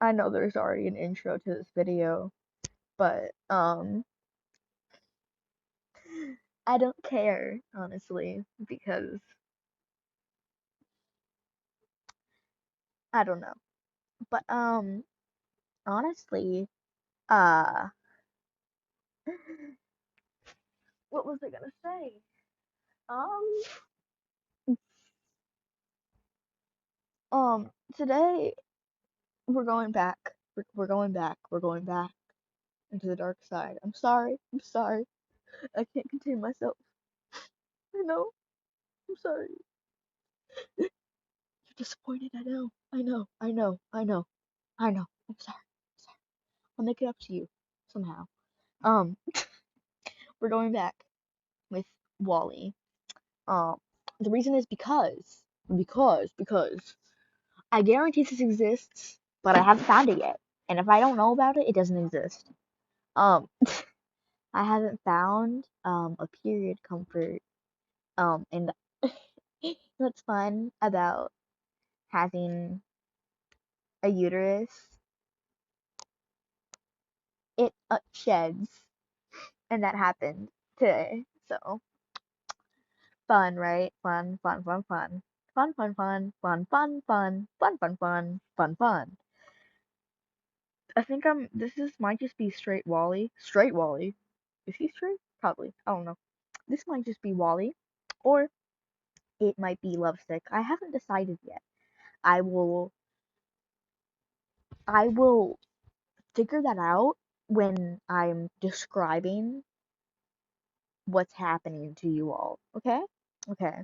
I know there's already an intro to this video, but I don't care, honestly, because I don't know. But honestly, uh what was I gonna say? Um today we're going back. We're going back. We're going back into the dark side. I'm sorry. I'm sorry. I can't contain myself. I know. I'm sorry. You're disappointed. I know. I know. I know. I know. I know. I'm sorry. I'm sorry. I'll make it up to you somehow. Um, we're going back with Wally. Um, the reason is because I guarantee this exists, but I haven't found it yet. And if I don't know about it, it doesn't exist. Um, I haven't found a period comfort. And what's fun about having a uterus, it sheds, and that happened today. So fun, right? Fun, fun, fun, fun. Fun, fun, fun, fun, fun, fun, fun, fun, fun, fun, fun. I think might just be straight Wally. Straight Wally. Is he straight? Probably. I don't know. This might just be Wally. Or it might be Lovesick. I haven't decided yet. I will I will figure that out when I'm describing what's happening to you all. Okay? Okay.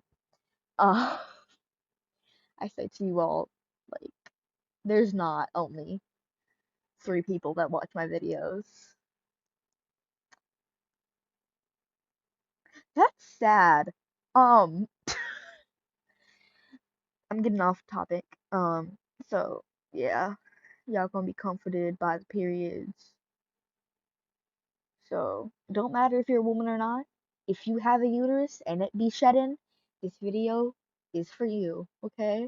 Uh I say to you all, like, there's not only 3 people that watch my videos. That's sad. Um, I'm getting off topic. So yeah, y'all gonna be comforted by the periods. So it don't matter if you're a woman or not. If you have a uterus and it be shedding, this video is for you. Okay?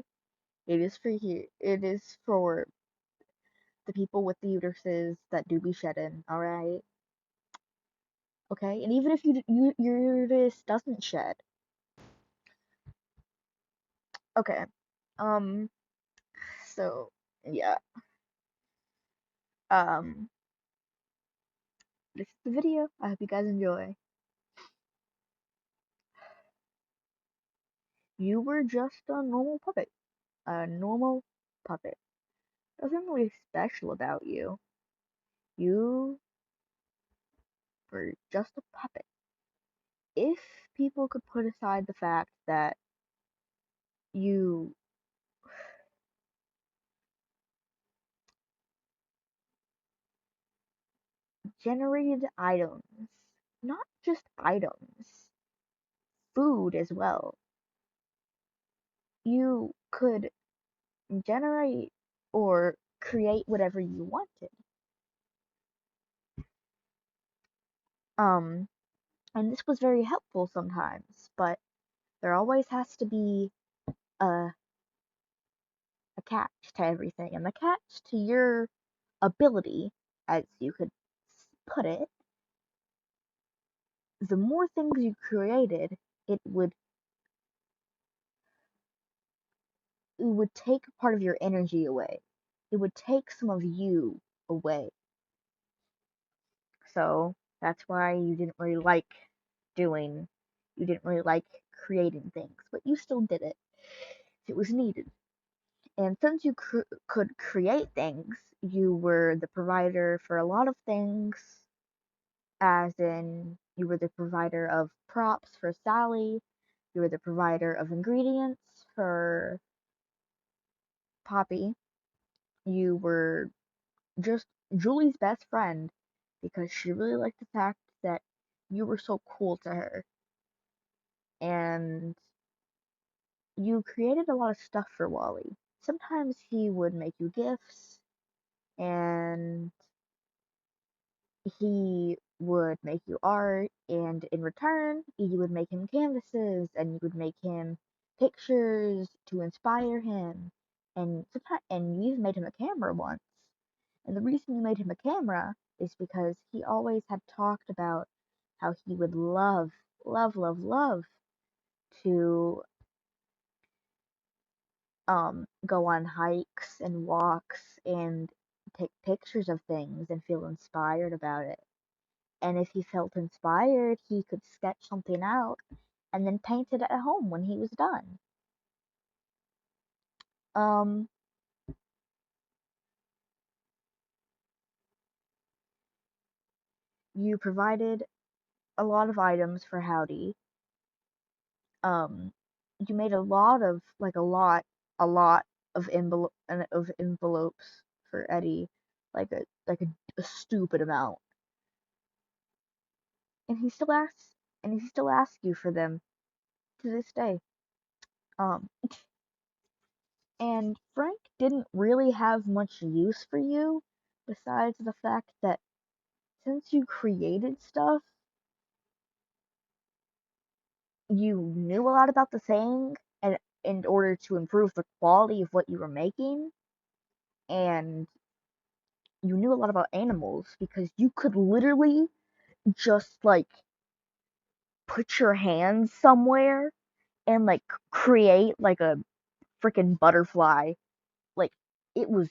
It is for you. It is for the people with the uteruses that do be shedding. All right? Okay? And even if your uterus doesn't shed, okay. Um. So yeah. Um. This is the video. I hope you guys enjoy. You were just a normal puppet. A normal puppet. Nothing really special about you. You were just a puppet. If people could put aside the fact that you generated items, not just items, food as well, you could generate or create whatever you wanted. Um, and this was very helpful sometimes, but there always has to be a a catch to everything, and the catch to your ability, as you could put it, the more things you created, it would it would take part of your energy away. It would take some of you away. So that's why you didn't really like creating things, but you still did it. It was needed. And since you could create things, you were the provider for a lot of things, as in, you were the provider of props for Sally, you were the provider of ingredients for Poppy, you were just Julie's best friend because she really liked the fact that you were so cool to her. And you created a lot of stuff for Wally. Sometimes he would make you gifts, and he would make you art, and in return, you would make him canvases, and you would make him pictures to inspire him. And sometimes, and you even made him a camera once. And the reason you made him a camera is because he always had talked about how he would love, love, love, love to go on hikes and walks and take pictures of things and feel inspired about it. And if he felt inspired, he could sketch something out and then paint it at home when he was done. Um, you provided a lot of items for Howdy. Um, you made a lot of a lot of envelopes for Eddie, a stupid amount. And he still asks you for them to this day. Um, and Frank didn't really have much use for you, besides the fact that since you created stuff, you knew a lot about the thing, and in order to improve the quality of what you were making, and you knew a lot about animals because you could literally just put your hands somewhere and create like a freaking butterfly. Like it was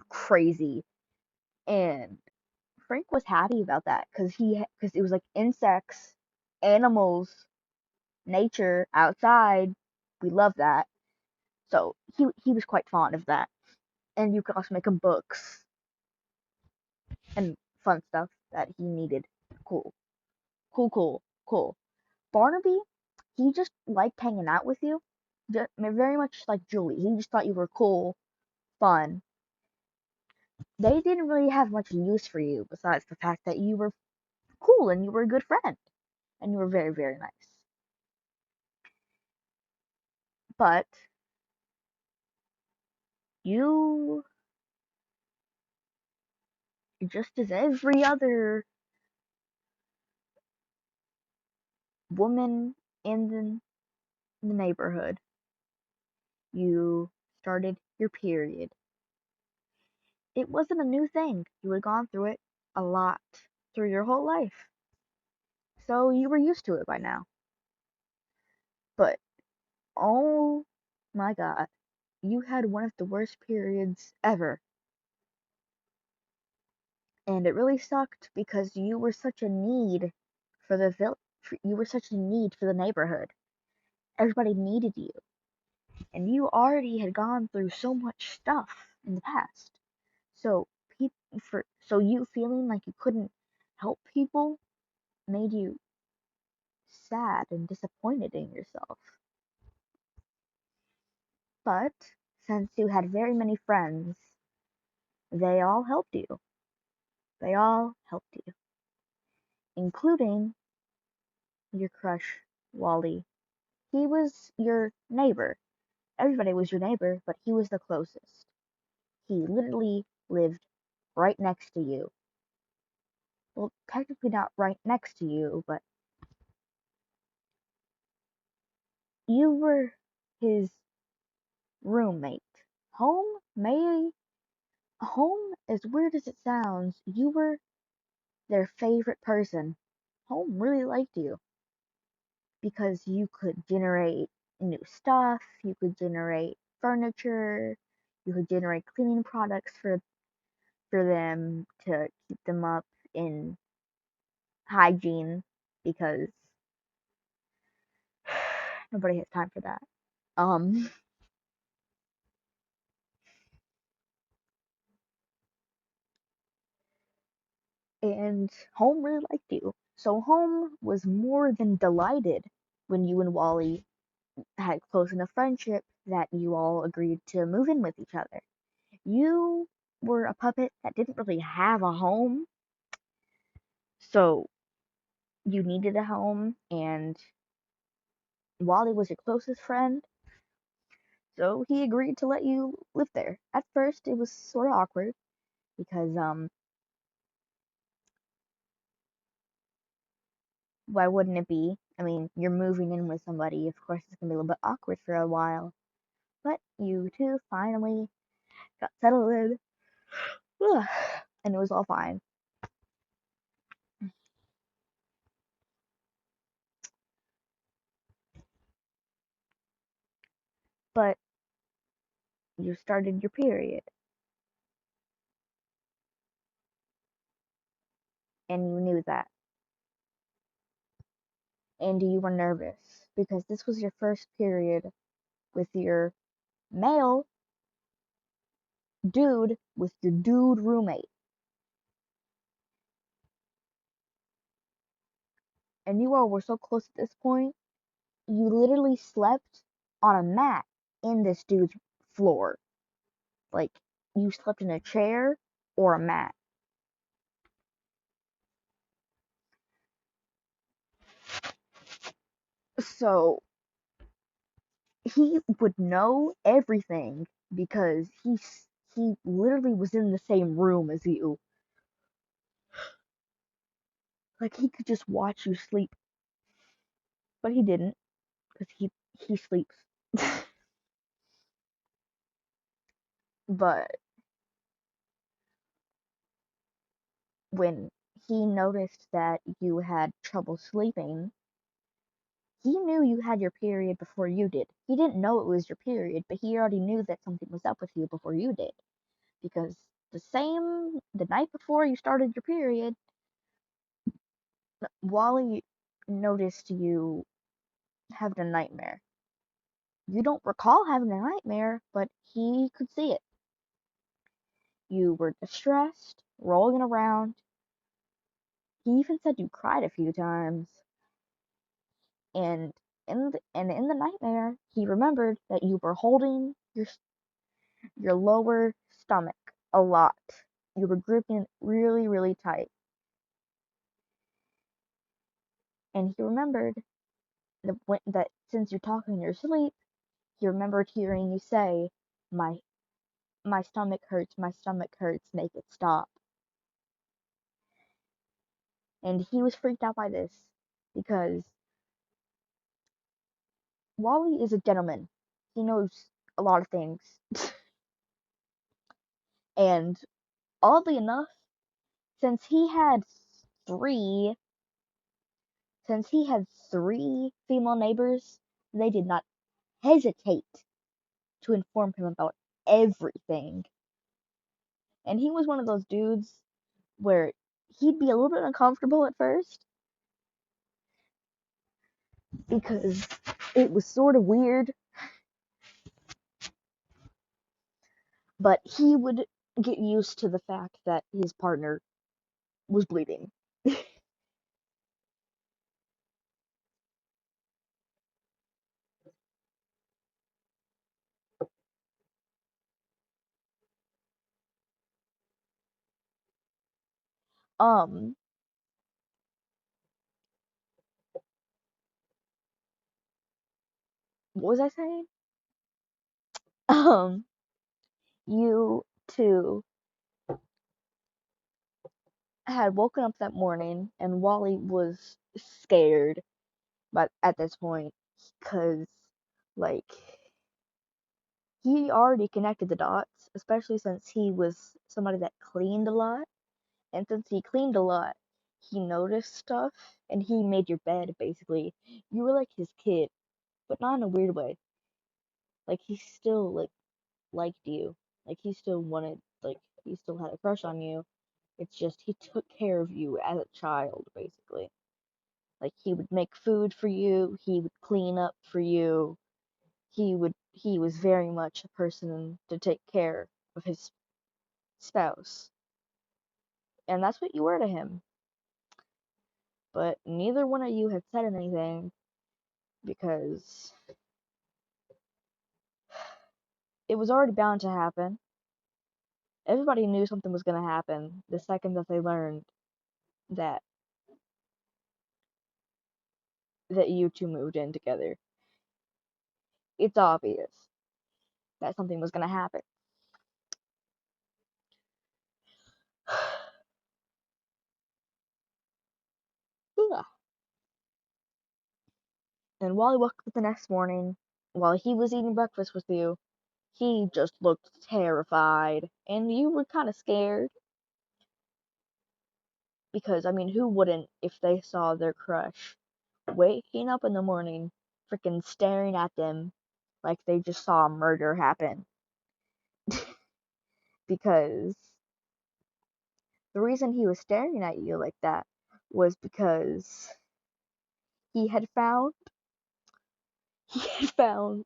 crazy. And Frank was happy about that because it was like insects, animals, nature, outside. We love that. So he was quite fond of that. And you could also make him books and fun stuff that he needed. Cool. Cool, cool, cool. Barnaby, he just liked hanging out with you. Very much like Julie. He just thought you were cool, fun. They didn't really have much use for you besides the fact that you were cool and you were a good friend. And you were very, very nice. But you, just as every other woman in the neighborhood, you started your period. It wasn't a new thing. You had gone through it a lot through your whole life. So you were used to it by now. But oh my god, you had one of the worst periods ever. And it really sucked because you were such a need for you were such a need for the neighborhood. Everybody needed you. And you already had gone through so much stuff in the past. So so you feeling like you couldn't help people made you sad and disappointed in yourself. But since you had very many friends, they all helped you. They all helped you, including your crush, Wally. He was your neighbor. Everybody was your neighbor, but he was the closest. He literally lived right next to you. Well, technically not right next to you, but you were his roommate. Home, may Home, as weird as it sounds, you were their favorite person. Home really liked you because you could generate new stuff, you could generate furniture, you could generate cleaning products for them to keep them up in hygiene because nobody has time for that. Um and Home really liked you. So Home was more than delighted when you and Wally had close enough friendship that you all agreed to move in with each other. You were a puppet that didn't really have a home, so you needed a home, and Wally was your closest friend, so he agreed to let you live there. At first, it was sort of awkward because why wouldn't it be? I mean, you're moving in with somebody, of course it's gonna be a little bit awkward for a while. But you two finally got settled in. Ugh. and it was all fine. But you started your period, and you knew that, and you were nervous because this was your first period with your male dude, with your dude roommate, and you all were so close at this point, you literally slept on a mat in this dude's floor. Like, you slept in a chair or a mat. So he would know everything because he literally was in the same room as you. Like, he could just watch you sleep, but he didn't because he sleeps. But when he noticed that you had trouble sleeping, he knew you had your period before you did. He didn't know it was your period, but he already knew that something was up with you before you did. Because the night before you started your period, Wally noticed you having a nightmare. You don't recall having a nightmare, but he could see it. You were distressed, rolling around. He even said you cried a few times. And in the nightmare, he remembered that you were holding your lower stomach a lot. You were gripping it really, really tight. And he remembered that since you talk in your sleep, he remembered hearing you say, "My my stomach hurts, make it stop." And he was freaked out by this because Wally is a gentleman. He knows a lot of things. And oddly enough, since he had three since he had three female neighbors, they did not hesitate to inform him about everything. And he was one of those dudes where he'd be a little bit uncomfortable at first because it was sort of weird, but he would get used to the fact that his partner was bleeding. um, what was I saying? Um, you two had woken up that morning, and Wally was scared, but at this point, because like he already connected the dots, especially since he was somebody that cleaned a lot, and since he cleaned a lot, he noticed stuff, and he made your bed basically. You were like his kid, but not in a weird way. Like he still liked you. Like he still had a crush on you. It's just he took care of you as a child, basically. Like he would make food for you, he would clean up for you. He was very much a person to take care of his spouse. And that's what you were to him. But neither one of you had said anything because it was already bound to happen. Everybody knew something was going to happen the second that they learned that that you two moved in together. It's obvious that something was going to happen. And Wally woke up the next morning while he was eating breakfast with you. He just looked terrified, and you were kind of scared. Because, I mean, who wouldn't if they saw their crush waking up in the morning, freaking staring at them like they just saw a murder happen? Because the reason he was staring at you like that was because he had found he had found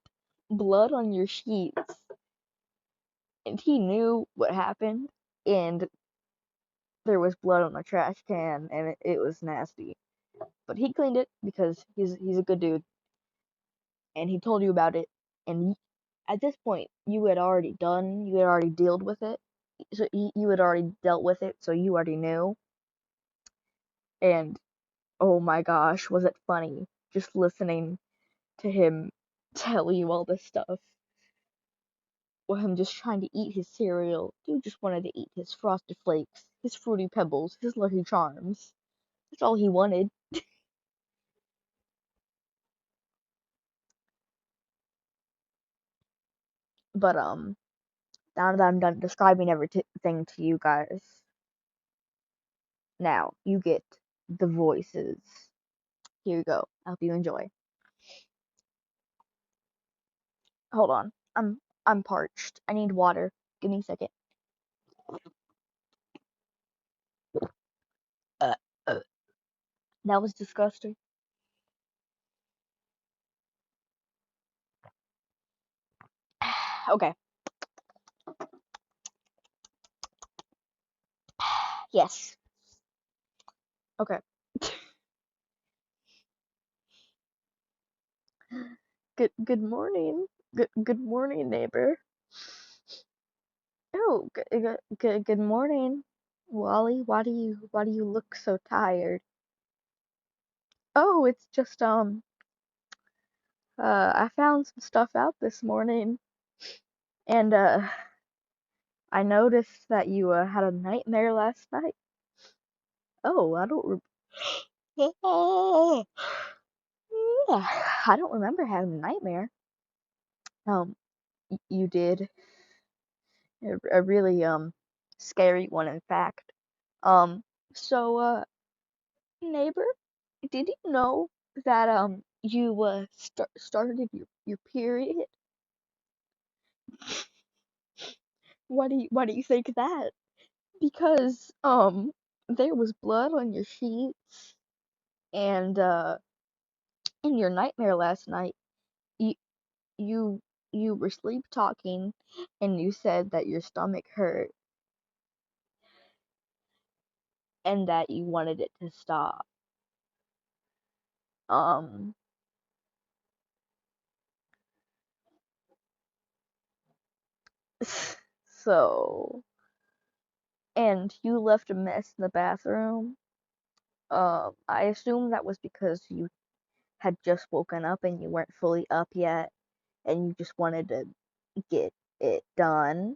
blood on your sheets, and he knew what happened, and there was blood on the trash can, and it was nasty. But he cleaned it because he's a good dude, and he told you about it. And at this point, you had already dealt with it, so you had already dealt with it, so you already knew. And oh my gosh, was it funny just listening to him tell you all this stuff, or him just trying to eat his cereal. Dude just wanted to eat his Frosted Flakes, his Fruity Pebbles, his Lucky Charms. That's all he wanted. But now that I'm done describing everything to you guys, now you get the voices. Here you go. I hope you enjoy. Hold on. I'm parched. I need water. Give me a second. Uh, uh. That was disgusting. Okay. Yes. Okay. Good morning. Good morning, neighbor. Oh, good morning, Wally. Why do you look so tired? Oh, it's just I found some stuff out this morning, and I noticed that you had a nightmare last night. Oh, I don't I don't remember having a nightmare. You did a really scary one, in fact. Um, so neighbor, did you know that you started your period? Why do you think that? Because there was blood on your sheets, and in your nightmare last night, you you you were sleep talking, and you said that your stomach hurt and that you wanted it to stop. Um, so, and you left a mess in the bathroom. I assume that was because you had just woken up and you weren't fully up yet, and you just wanted to get it done,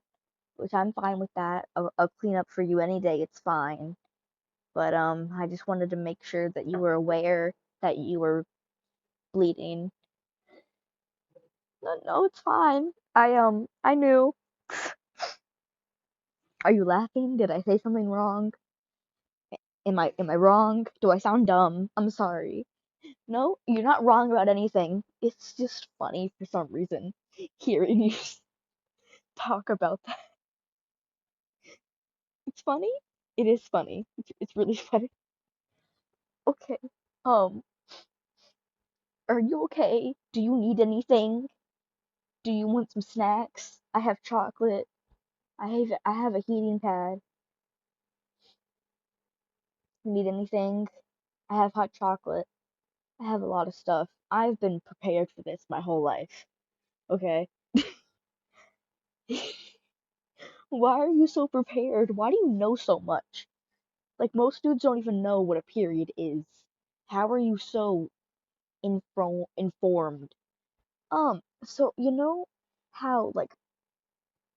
which I'm fine with that. I'll clean up for you any day, it's fine. But I just wanted to make sure that you were aware that you were bleeding. No, no, it's fine. I knew. Are you laughing? Did I say something wrong? Am I wrong? Do I sound dumb? I'm sorry. No, you're not wrong about anything. It's just funny for some reason hearing you talk about that. It's funny. It is funny. It's really funny. Okay. Um, are you okay? Do you need anything? Do you want some snacks? I have chocolate. I have a heating pad. You need anything? I have hot chocolate. I have a lot of stuff. I've been prepared for this my whole life. Okay. Why are you so prepared? Why do you know so much? Like, most dudes don't even know what a period is. How are you so informed? So you know how like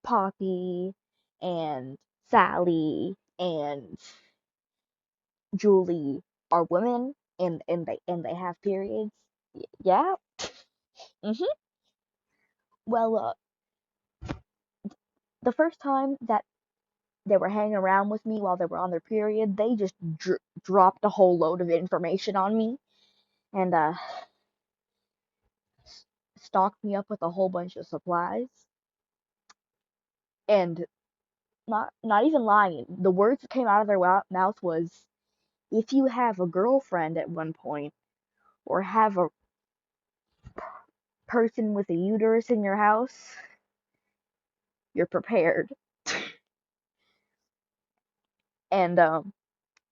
Poppy and Sally and Julie are women and they have periods? Yeah. Mhm. Well, the first time that they were hanging around with me while they were on their period, they just dropped a whole load of information on me and stocked me up with a whole bunch of supplies. And not even lying, the words that came out of their mouth was, if you have a girlfriend at one point or have a person with a uterus in your house, you're prepared. And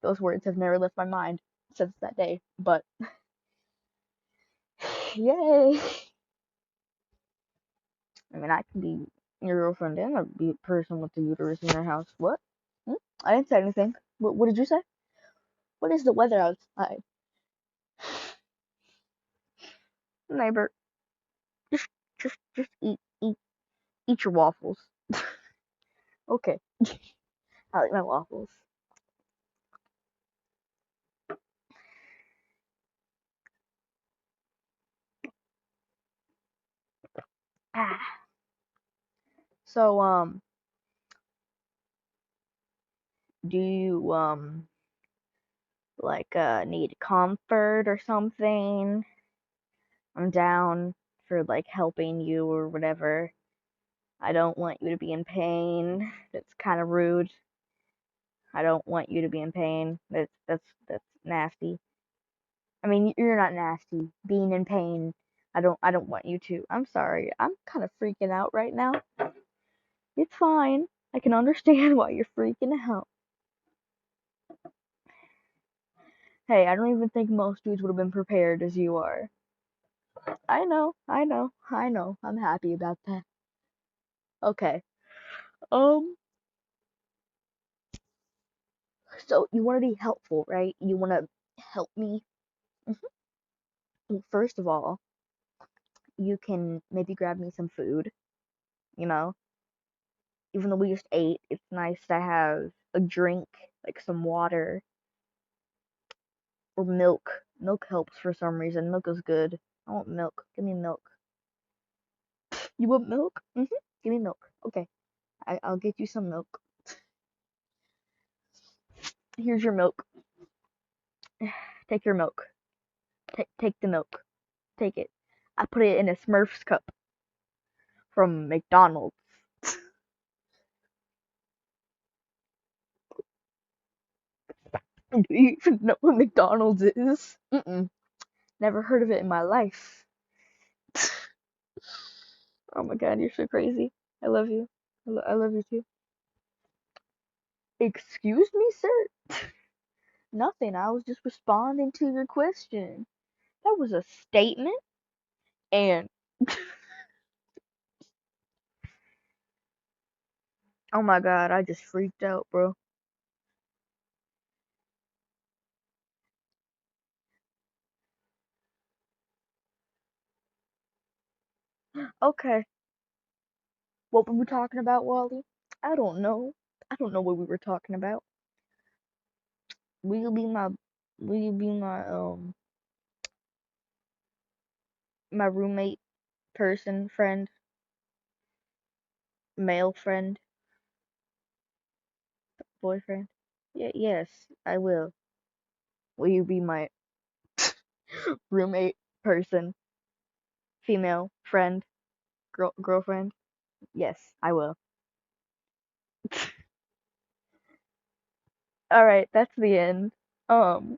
those words have never left my mind since that day. But yay! I mean, I can be your girlfriend and a person with a uterus in your house. What? Hmm? I didn't say anything. What did you say? What is the weather outside? Neighbor, just eat your waffles. Okay, I like my waffles. Ah. So do you like need comfort or something? I'm down for like helping you or whatever. I don't want you to be in pain. That's kind of rude. I don't want you to be in pain. That's nasty. I mean, you're not nasty. Being in pain, I don't want you to. I'm sorry. I'm kind of freaking out right now. It's fine. I can understand why you're freaking out. Hey, I don't even think most dudes would have been prepared as you are. I know. I'm happy about that. Okay. Um, so you want to be helpful, right? You want to help me. Well, first of all, you can maybe grab me some food, you know? Even though we just ate, it's nice to have a drink, like some water or milk. Milk helps for some reason. Milk is good. I want milk. Give me milk. You want milk? Give me milk. Okay. I'll get you some milk. Here's your milk. Take your milk. Take the milk. Take it. I put it in a Smurf's cup from McDonald's. Do you even know what McDonald's is? Never heard of it in my life. Oh my god, you're so crazy. I love you. I love you too. Excuse me, sir? Nothing. I was just responding to your question. That was a statement, and oh my god, I just freaked out, bro. Okay, what were we talking about, Wally? I don't know. I don't know what we were talking about. Will you be my, will you be my roommate, person, friend, male friend, boyfriend? Yes, I will. Will you be my roommate, person, female, friend, girlfriend? Yes, I will. Alright, that's the end. Um,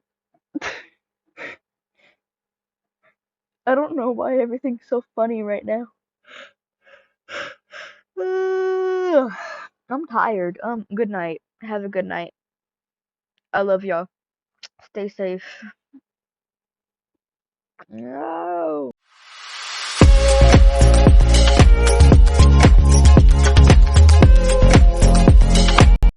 I don't know why everything's so funny right now. I'm tired. Good night. Have a good night. I love y'all. Stay safe. No.